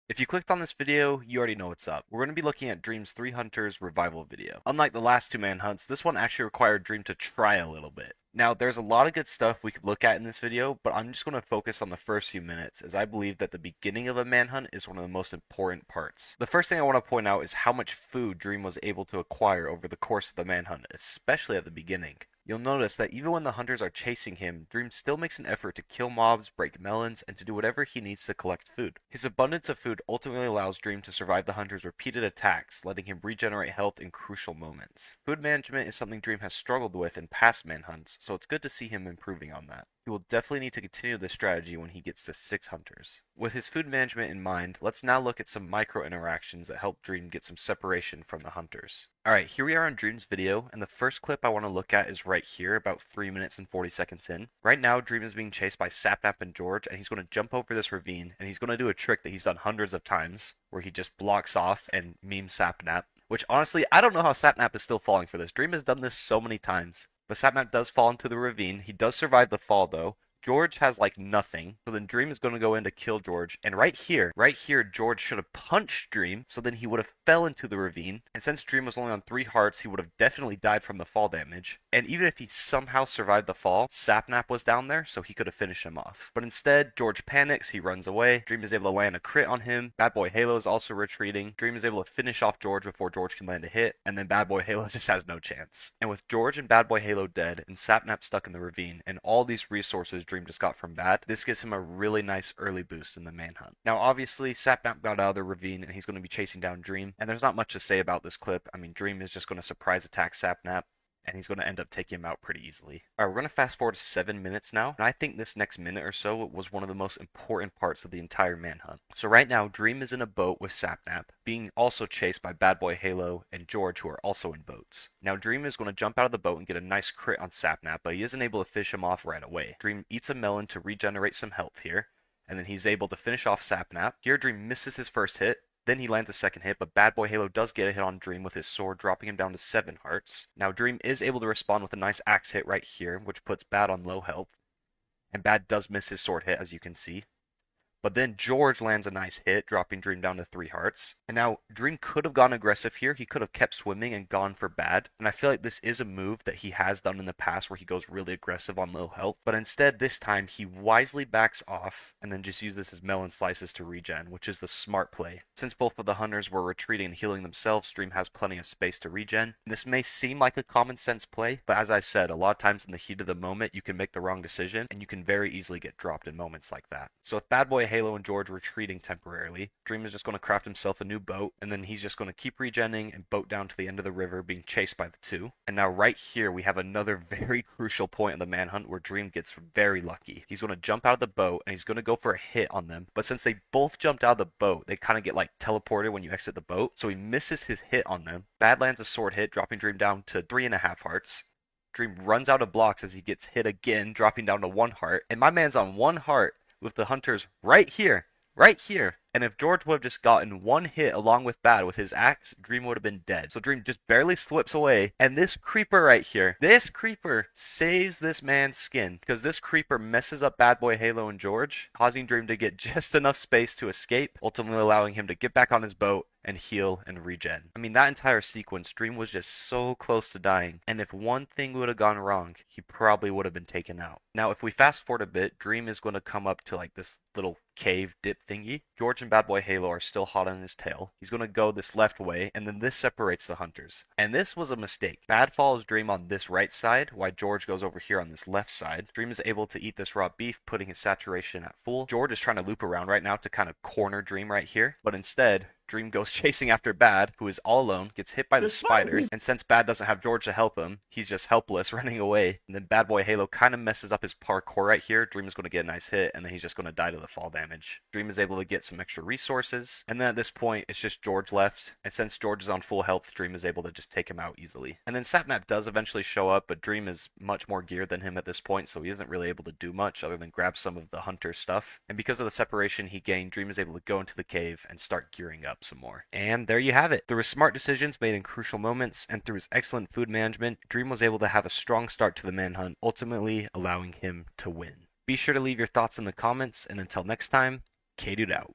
If you clicked on this video, you already know what's up. We're going to be looking at Dream's Three Hunters revival video. Unlike the last two manhunts, this one actually required Dream to try a little bit. Now, there's a lot of good stuff we could look at in this video, but I'm just going to focus on the first few minutes, as I believe that the beginning of a manhunt is one of the most important parts. The first thing I want to point out is how much food Dream was able to acquire over the course of the manhunt, especially at the beginning. You'll notice that even when the hunters are chasing him, Dream still makes an effort to kill mobs, break melons, and to do whatever he needs to collect food. His abundance of food ultimately allows Dream to survive the hunters' repeated attacks, letting him regenerate health in crucial moments. Food management is something Dream has struggled with in past manhunts, so it's good to see him improving on that. He will definitely need to continue this strategy when he gets to 6 hunters. With his food management in mind, let's now look at some micro interactions that help Dream get some separation from the hunters. Alright, here we are on Dream's video, and the first clip I want to look at is right here, about 3 minutes and 40 seconds in. Right now, Dream is being chased by Sapnap and George, and he's going to jump over this ravine, and he's going to do a trick that he's done hundreds of times, where he just blocks off and memes Sapnap. Which, honestly, I don't know how Sapnap is still falling for this. Dream has done this so many times. But Sapnap does fall into the ravine. He does survive the fall, though. George has like nothing, so then Dream is going to go in to kill George, and right here, George should have punched Dream, so then he would have fell into the ravine, and since Dream was only on 3 hearts, he would have definitely died from the fall damage, and even if he somehow survived the fall, Sapnap was down there, so he could have finished him off. But instead, George panics, he runs away, Dream is able to land a crit on him, Bad Boy Halo is also retreating, Dream is able to finish off George before George can land a hit, and then Bad Boy Halo just has no chance. And with George and Bad Boy Halo dead, and Sapnap stuck in the ravine, and all these resources Dream just got from Bad, this gives him a really nice early boost in the manhunt. Now obviously, Sapnap got out of the ravine and he's going to be chasing down Dream, and there's not much to say about this clip. I mean, Dream is just going to surprise attack Sapnap, and he's going to end up taking him out pretty easily. Alright, we're going to fast forward to 7 minutes now, and I think this next minute or so was one of the most important parts of the entire manhunt. So right now, Dream is in a boat with Sapnap, being also chased by Bad Boy Halo and George, who are also in boats. Now Dream is going to jump out of the boat and get a nice crit on Sapnap, but he isn't able to fish him off right away. Dream eats a melon to regenerate some health here, and then he's able to finish off Sapnap. Here Dream misses his first hit, then he lands a second hit, but Bad Boy Halo does get a hit on Dream with his sword, dropping him down to 7 hearts. Now Dream is able to respond with a nice axe hit right here, which puts Bad on low health. And Bad does miss his sword hit, as you can see. But then George lands a nice hit, dropping Dream down to 3 hearts. And now Dream could have gone aggressive here. He could have kept swimming and gone for Bad. And I feel like this is a move that he has done in the past where he goes really aggressive on low health. But instead, this time, he wisely backs off and then just uses his melon slices to regen, which is the smart play. Since both of the hunters were retreating and healing themselves, Dream has plenty of space to regen. And this may seem like a common sense play, but as I said, a lot of times in the heat of the moment, you can make the wrong decision and you can very easily get dropped in moments like that. So with Bad Boy Halo and George retreating temporarily, Dream is just going to craft himself a new boat, and then he's just going to keep regenning and boat down to the end of the river, being chased by the two. And now right here, we have another very crucial point in the manhunt where Dream gets very lucky. He's going to jump out of the boat, and he's going to go for a hit on them, but since they both jumped out of the boat, they kind of get like teleported when you exit the boat, so he misses his hit on them. Bad lands a sword hit, dropping Dream down to 3.5 hearts. Dream runs out of blocks as he gets hit again, dropping down to 1 heart, and my man's on 1 heart with the hunters right here. Right here. And if George would have just gotten 1 hit along with Bad with his axe, Dream would have been dead. So Dream just barely slips away. And this creeper right here, this creeper saves this man's skin. Because this creeper messes up Bad Boy Halo and George, causing Dream to get just enough space to escape, ultimately allowing him to get back on his boat and heal and regen. I mean, that entire sequence, Dream was just so close to dying. And if one thing would have gone wrong, he probably would have been taken out. Now, if we fast forward a bit, Dream is going to come up to like this little cave dip thingy. George and Bad Boy Halo are still hot on his tail. He's going to go this left way, and then this separates the hunters. And this was a mistake. Bad follows Dream on this right side, while George goes over here on this left side. Dream is able to eat this raw beef, putting his saturation at full. George is trying to loop around right now to kind of corner Dream right here, but instead, Dream goes chasing after Bad, who is all alone, gets hit by the spiders, and since Bad doesn't have George to help him, he's just helpless running away. And then Bad Boy Halo kind of messes up his parkour right here. Dream is going to get a nice hit, and then he's just going to die to the fall damage. Dream is able to get some extra resources, and then at this point, it's just George left, and since George is on full health, Dream is able to just take him out easily. And then Sapnap does eventually show up, but Dream is much more geared than him at this point, so he isn't really able to do much other than grab some of the hunter stuff. And because of the separation he gained, Dream is able to go into the cave and start gearing up some more. And there you have it. Through his smart decisions made in crucial moments and through his excellent food management, Dream was able to have a strong start to the manhunt, ultimately allowing him to win. Be sure to leave your thoughts in the comments, and until next time, K-Dude out.